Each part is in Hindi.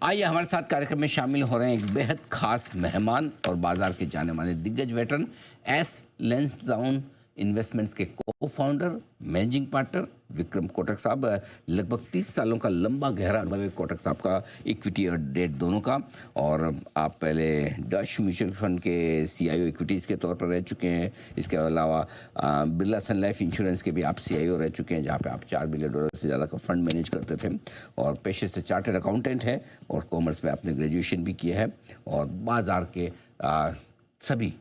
आइए हमारे साथ कार्यक्रम में शामिल हो रहे हैं एक बेहद खास मेहमान और बाजार के जाने माने दिग्गज वेटरन एस लेंसडाउन इन्वेस्टमेंट्स के को founder managing partner Vikram Kotak साहब। लगभग 30 सालों का लंबा गहरा अनुभव है कोटक साहब का, इक्विटी और डेट दोनों का। और आप पहले डच म्यूचुअल फंड के सीईओ इक्विटीज़ के तौर पर रह चुके हैं। इसके अलावा बिरला सन लाइफ इंश्योरेंस के भी आप सीईओ रह चुके हैं, जहाँ पे आप $4 बिलियन से ज़्यादा का फंड मैनेज करते थे। और पेशे से चार्टर्ड अकाउंटेंट है और कॉमर्स में आपने ग्रेजुएशन भी किया है और बाजार के सभी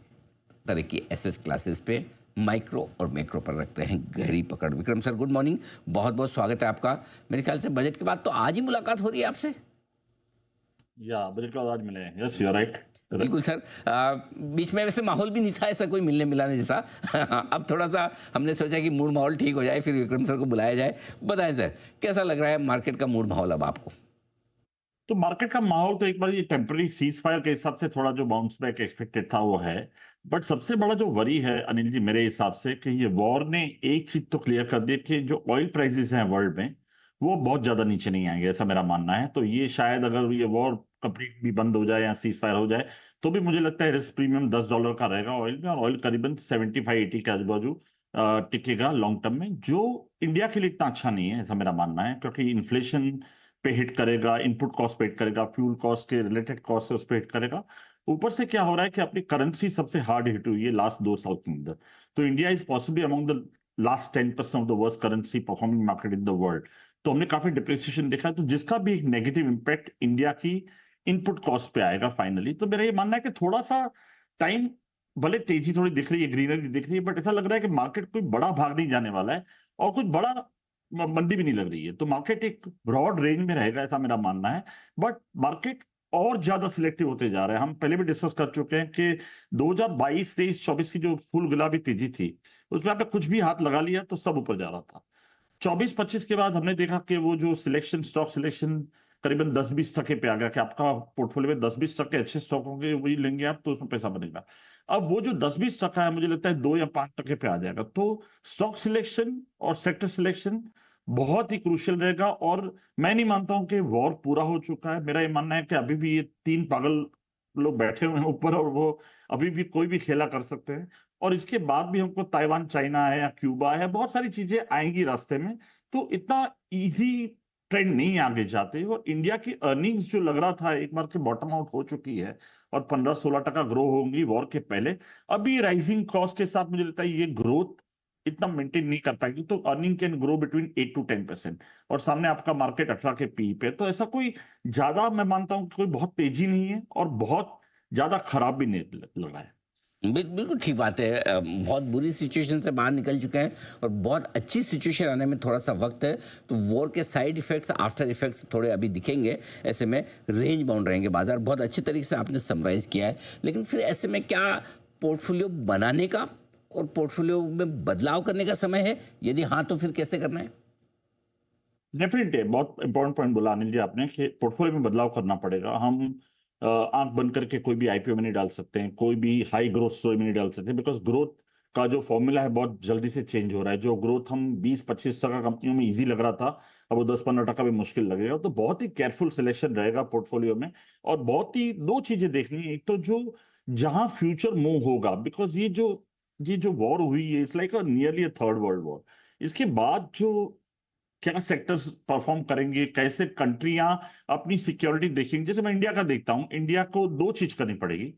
तरह की एसेट क्लासेस पे माइक्रो और मैक्रो पर रखते हैं गहरी पकड़। विक्रम सर, गुड मॉर्निंग, बहुत बहुत स्वागत है आपका। मेरे ख्याल से बजट के बाद तो आज ही मुलाकात हो रही है आपसे। या बजट के बाद आज मिले हैं। Yes, you are right. बिल्कुल सर। बीच में वैसे माहौल भी नहीं था ऐसा कोई मिलने मिलाने जैसा। अब थोड़ा सा हमने सोचा कि मूड माहौल ठीक हो जाए, फिर विक्रम सर को बुलाया जाए। बताएं सर, कैसा लग रहा है मार्केट का मूड माहौल अब आपको? तो मार्केट का माहौल तो एक बार ये टेम्पररी सीज फायर के हिसाब से थोड़ा जो बाउंस बैक एक्सपेक्टेड था वो है। बट सबसे बड़ा जो वरी है अनिल जी मेरे हिसाब से कि ये वॉर ने एक चीज तो क्लियर कर दी कि जो ऑयल प्राइसेस हैं वर्ल्ड में वो बहुत ज्यादा नीचे नहीं आएंगे, ऐसा मेरा मानना है। तो ये शायद अगर ये वॉर कंप्लीट भी बंद हो जाए या सीज फायर हो जाए तो भी मुझे लगता है रिस्क प्रीमियम $10 का रहेगा ऑयल में, और ऑयल करीबन 75-80 के आजू बाजू टिकेगा लॉन्ग टर्म में, जो इंडिया के लिए इतना अच्छा नहीं है ऐसा मेरा मानना है। क्योंकि इन्फ्लेशन पे हिट करेगा, इनपुट कॉस्ट पे हिट करेगा, फ्यूल कॉस्ट के रिलेटेड कॉस्ट से उस पे हिट करेगा। ऊपर से क्या हो रहा है कि अपनी करेंसी सबसे हार्ड हिट हुई है लास्ट 2 साल के अंदर। तो India is possibly among the last 10% of the worst currency performing market in the world. तो हमने काफी डिप्रिसिएशन देखा है, तो जिसका भी एक नेगेटिव इम्पैक्ट इंडिया की इनपुट कॉस्ट पे आएगा फाइनली। तो मेरा ये मानना है कि थोड़ा सा टाइम, भले तेजी थोड़ी दिख रही है, ग्रीनरी दिख रही है, बट ऐसा लग रहा है कि मार्केट कोई बड़ा भाग नहीं जाने वाला है और कुछ बड़ा मंदी भी नहीं लग रही है। तो मार्केट एक ब्रॉड रेंज में रहेगा ऐसा मेरा मानना है। बट मार्केट और ज्यादा सिलेक्टिव होते जा रहा है। हम पहले भी डिस्कस कर चुके हैं कि 2022, 23, 24 की जो फुल गुलाबी तेजी थी उसमें आपने कुछ भी हाथ लगा लिया तो सब ऊपर जा रहा था। 24-25 के बाद हमने देखा कि वो जो सिलेक्शन, स्टॉक सिलेक्शन करीबन 10-20% पे आ गया कि आपका पोर्टफोलियो में 10-20% अच्छे स्टॉक होंगे, वही लेंगे आप तो उसमें पैसा बनेगा। अब वो जो 10-20% है मुझे लगता है 2 या 5% पे आ जाएगा। तो स्टॉक सिलेक्शन और सेक्टर सिलेक्शन बहुत ही क्रूशियल रहेगा। और मैं नहीं मानता हूं कि वॉर पूरा हो चुका है। मेरा ये मानना है कि अभी भी ये 3 पागल लोग बैठे हुए हैं ऊपर और वो अभी भी कोई भी खेला कर सकते हैं। और इसके बाद भी हमको ताइवान, चाइना है या क्यूबा है, बहुत सारी चीजें आएंगी रास्ते में। तो इतना इजी ट्रेंड नहीं आगे जाते। और इंडिया की अर्निंग्स जो लग रहा था एक बार के बॉटम आउट हो चुकी है और 15-16% ग्रो होंगी वॉर के पहले। अभी राइजिंग कॉस्ट के साथ मुझे लगता है ये ग्रोथ इतना मेंटेन नहीं कर पाएगी। तो अर्निंग कैन ग्रो बिटवीन 8-10%। और सामने आपका मार्केट 18 के पी पे, तो ऐसा कोई ज्यादा मैं मानता हूं कि कोई बहुत तेजी नहीं है और बहुत ज्यादा खराब भी नहीं लग रहा है। बिल्कुल ठीक बात है। बहुत बुरी सिचुएशन से बाहर निकल चुके हैं और बहुत अच्छी सिचुएशन आने में थोड़ा सा वक्त है। तो वॉर के साइड इफेक्ट्स, आफ्टर इफेक्ट्स थोड़े अभी दिखेंगे। ऐसे में रेंज बाउंड रहेंगे बाजार। बहुत अच्छी तरीके से आपने समराइज किया है। लेकिन फिर ऐसे में क्या पोर्टफोलियो बनाने का और पोर्टफोलियो में बदलाव करने का समय है? यदि हाँ तो फिर कैसे करना है? डेफिनेटली बहुत इंपॉर्टेंट पॉइंट बोला अनिल जी आपने कि पोर्टफोलियो में बदलाव करना पड़ेगा। हम आंख बंद करके कोई भी आईपीओ में नहीं डाल सकते हैं, कोई भी हाई ग्रोथ स्टोरी में नहीं डाल सकते, बिकॉज ग्रोथ का जो फॉर्मूला है बहुत जल्दी से चेंज हो रहा है। जो ग्रोथ हम 20-25% कंपनियों में इजी लग रहा था, अब वो 10-15% भी मुश्किल लगेगा। तो बहुत ही केयरफुल सिलेक्शन रहेगा पोर्टफोलियो में। और बहुत ही दो चीजें देखनी है। एक तो जो जहां फ्यूचर मूव होगा, बिकॉज ये जो वॉर हुई है it's like nearly a third world war. इसके बाद जो क्या सेक्टर्स परफॉर्म करेंगे, कैसे कंट्रियां अपनी सिक्योरिटी देखेंगी। जैसे मैं इंडिया का देखता हूं, इंडिया को दो चीज करनी पड़ेगी।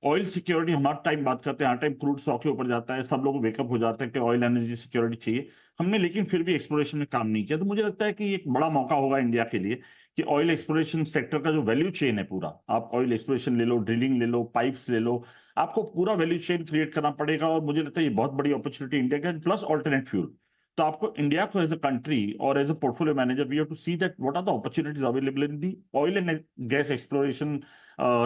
ऑयल सिक्योरिटी, हम हर टाइम बात करते हैं, हर टाइम क्रूड स्टॉक के ऊपर जाता है, सब लोग वेकअप हो जाते हैं कि ऑयल एनर्जी सिक्योरिटी चाहिए। हमने लेकिन फिर भी एक्सप्लोरेशन में काम नहीं किया। तो मुझे लगता है कि एक बड़ा मौका होगा इंडिया के लिए कि ऑयल एक्सप्लोरेशन सेक्टर का जो वैल्यू चेन है पूरा, आप ऑयल एक्सप्लोरेशन ले लो, ड्रिलिंग ले लो, पाइप्स ले लो, आपको पूरा वैल्यू चेन क्रिएट करना पड़ेगा। और मुझे लगता है ये बहुत बड़ी अपॉर्चुनिटी इंडिया का, प्लस ऑल्टरनेट फ्यूल। तो आपको इंडिया को एज अ कंट्री और as a portfolio manager we have to see that what are the opportunities available in the oil and gas exploration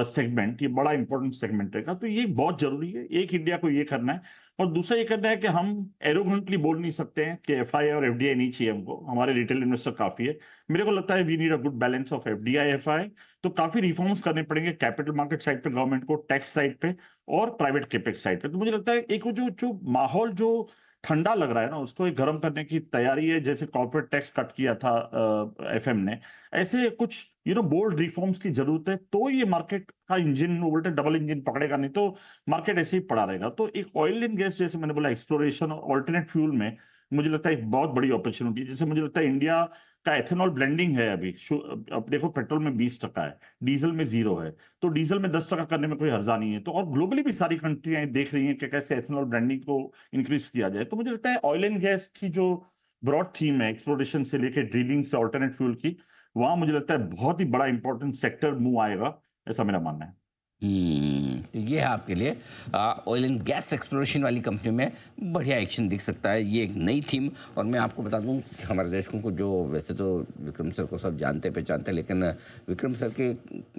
segment. ये बड़ा इंपॉर्टेंट सेगमेंट रहेगा। तो ये बहुत जरूरी है। एक, इंडिया को ये करना है। और दूसरा ये करना है कि हम एरोगेंटली बोल नहीं सकते हैं कि एफआई और एफडीआई नहीं चाहिए हमको, हमारे रिटेल इन्वेस्टर काफी है। मेरे को लगता है we need a good balance of FDI, FI. तो काफी रिफॉर्म्स करने पड़ेंगे कैपिटल मार्केट साइड पे गवर्नमेंट को, टैक्स साइड पे और प्राइवेट कैपेक्स साइड पे। तो मुझे लगता है एक वो जो जो माहौल जो ठंडा लग रहा है ना, उसको एक गर्म करने की तैयारी है, जैसे कॉर्पोरेट टैक्स कट किया था एफएम ने। ऐसे कुछ बोल्ड रिफॉर्म्स की जरूरत है, तो ये मार्केट का इंजन बोलते डबल इंजन पकड़ेगा, नहीं तो मार्केट ऐसे ही पड़ा रहेगा। तो एक ऑयल एंड गैस, जैसे मैंने बोला, एक्सप्लोरेशन और ऑल्टरनेट फ्यूल में मुझे लगता है एक बहुत बड़ी अपॉर्चुनिटी है। जैसे मुझे लगता है इंडिया का एथेनॉल ब्लेंडिंग है अभी, अब देखो पेट्रोल में 20% है, डीजल में 0 है, तो डीजल में 10% करने में कोई हर्जा नहीं है। तो और ग्लोबली भी सारी कंट्रियां देख रही हैं कि कैसे एथेनॉल ब्लेंडिंग को इंक्रीज किया जाए। तो मुझे लगता है ऑयल एंड गैस की जो ब्रॉड थीम है, एक्सप्लोरेशन से लेके ड्रिलिंग से ऑल्टरनेट फ्यूल की, वहां मुझे लगता है बहुत ही बड़ा इंपॉर्टेंट सेक्टर मुंह आएगा, ऐसा मेरा मानना है। तो ये है आपके लिए ऑयल एंड गैस एक्सप्लोरेशन वाली कंपनी में बढ़िया एक्शन दिख सकता है। ये एक नई थीम। और मैं आपको बता दूं कि हमारे दर्शकों को, जो वैसे तो विक्रम सर को सब जानते पहचानते हैं, लेकिन विक्रम सर के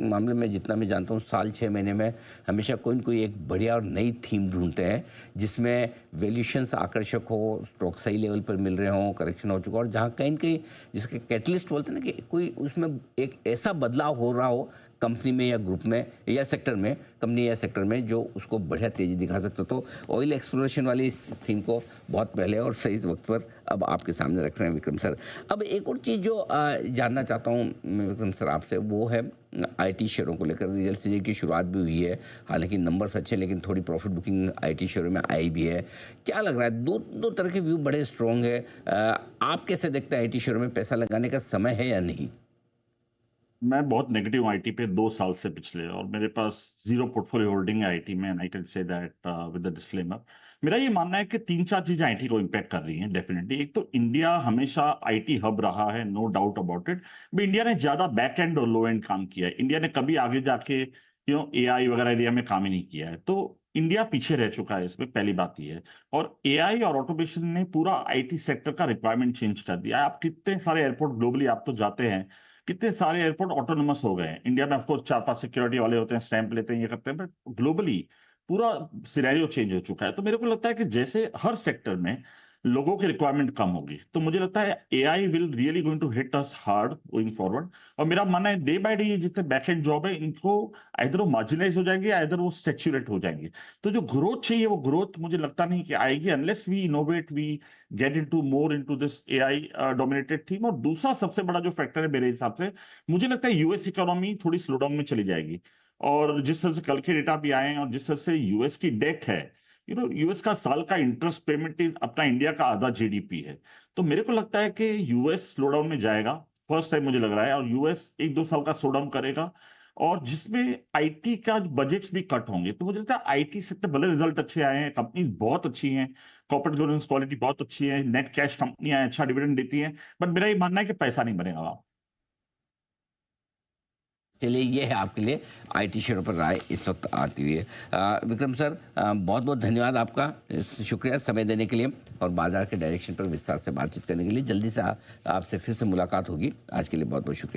मामले में जितना मैं जानता हूँ, साल 6 महीने में हमेशा कोई न कोई एक बढ़िया और नई थीम ढूंढते हैं जिसमें वैल्यूशंस आकर्षक हो, स्टॉक सही लेवल पर मिल रहे हों, करेक्शन हो चुका हो, और जहाँ कहीं न कहीं जिसके कैटलिस्ट बोलते हैं ना, कि कोई उसमें एक ऐसा बदलाव हो रहा हो कंपनी में या ग्रुप में या सेक्टर में, कंपनी या सेक्टर में, जो उसको बढ़िया तेजी दिखा सकते हो। तो ऑयल एक्सप्लोरेशन वाली इस थीम को बहुत पहले और सही वक्त पर अब आपके सामने रख रहे हैं विक्रम सर। अब एक और चीज़ जो जानना चाहता हूँ मैं विक्रम सर आपसे, वो है आईटी शेयरों को लेकर। रिजल्ट सीजन की शुरुआत भी हुई है, हालांकि नंबर्स अच्छे, लेकिन थोड़ी प्रॉफिट बुकिंग आईटी शेयरों में आई भी है। क्या लग रहा है, दो तरह के व्यू बड़े स्ट्रॉन्ग है। आप कैसे देखते हैं, आईटी शेयरों में पैसा लगाने का समय है या नहीं? मैं बहुत नेगेटिव हूँ आईटी पे 2 साल से पिछले, और मेरे पास जीरो पोर्टफोलियो होल्डिंग है आईटी में, and I can say that with the disclaimer. मेरा ये मानना है कि 3-4 चीजें आईटी को इम्पैक्ट कर रही हैं डेफिनेटली। एक तो इंडिया हमेशा आईटी हब रहा है, नो डाउट अबाउट इट। भी इंडिया ने ज्यादा बैक एंड और लो एंड काम किया है। इंडिया ने कभी आगे जाके एआई वगैरह एरिया में काम ही नहीं किया है, तो इंडिया पीछे रह चुका है इसमें, पहली बात ये है। और एआई और ऑटोमेशन ने पूरा आईटी सेक्टर का रिक्वायरमेंट चेंज कर दिया है। आप कितने सारे एयरपोर्ट ग्लोबली आप तो जाते हैं, कितने सारे एयरपोर्ट ऑटोनोमस हो गए हैं। इंडिया में ऑफकोर्स 4-5 सिक्योरिटी वाले होते हैं, स्टैंप लेते हैं, ये करते हैं, बट ग्लोबली पूरा सिनेरियो चेंज हो चुका है। तो मेरे को लगता है कि जैसे हर सेक्टर में लोगों की रिक्वायरमेंट कम होगी, तो मुझे लगता है AI will really going to hit us hard going forward. और मेरा मानना है डे बाय डे ये जितने बैकएंड जॉब है, इनको इधर वो मार्जिनाइज हो जाएंगे, इधर वो सेचुरेट हो जाएंगे। तो जो ग्रोथ चाहिए वो ग्रोथ मुझे लगता नहीं कि आएगी, unless we innovate, we get into more into this AI dominated theme. और दूसरा सबसे बड़ा जो फैक्टर है मेरे हिसाब से, मुझे लगता है यूएस इकोनॉमी थोड़ी स्लो डाउन में चली जाएगी। और जिस तरह से कल के डेटा भी आए हैं, और जिस तरह से यूएस की डेट है, यूएस का साल का इंटरेस्ट पेमेंट इज अपना इंडिया का आधा जीडीपी है। तो मेरे को लगता है कि यूएस स्लो डाउन में जाएगा, फर्स्ट टाइम मुझे लग रहा है, और यूएस 1-2 साल का स्लो डाउन करेगा, और जिसमें आईटी का बजट्स भी कट होंगे। तो मुझे लगता है आईटी सेक्टर भले रिजल्ट अच्छे आए हैं, कंपनीज बहुत अच्छी हैं, कॉर्पोरेट गवर्नेंस क्वालिटी बहुत अच्छी है, नेट कैश कंपनियां हैं, अच्छा डिविडेंड देती हैं, बट मेरा ये मानना है कि पैसा नहीं बनेगा। चलिए, ये है आपके लिए आईटी शेयरों पर राय इस वक्त आती हुई है। विक्रम सर, बहुत बहुत धन्यवाद आपका, शुक्रिया समय देने के लिए और बाजार के डायरेक्शन पर विस्तार से बातचीत करने के लिए। जल्दी से आपसे फिर से मुलाकात होगी। आज के लिए बहुत बहुत शुक्रिया।